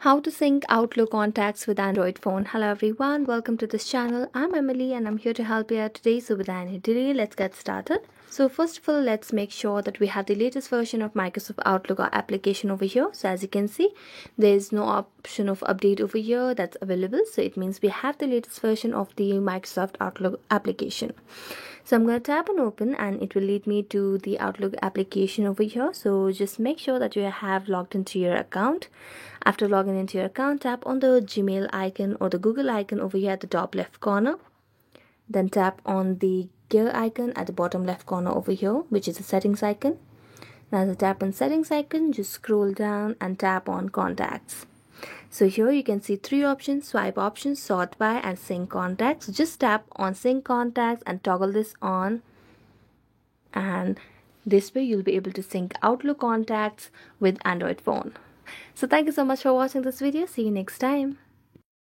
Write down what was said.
How to sync Outlook contacts with Android phone. Hello everyone, welcome to this channel. I'm Emily and I'm here to help you out today. So without any delay, let's get started. So first of all, let's make sure that we have the latest version of Microsoft Outlook application over here. So as you can see, there is no option of update over here that's available. So it means we have the latest version of the Microsoft Outlook application. So I'm going to tap on open and it will lead me to the Outlook application over here. So just make sure that you have logged into your account. After logging into your account, tap on the Gmail icon or the Google icon over here at the top left corner. Then tap on the gear icon at the bottom left corner over here, which is the settings icon. Now as I tap on settings icon, just scroll down and tap on contacts. So here you can see three options: swipe options, sort by, and sync contacts. Just tap on sync contacts and toggle this on, and this way you'll be able to sync Outlook contacts with Android phone. So thank you so much for watching this video. See you next time.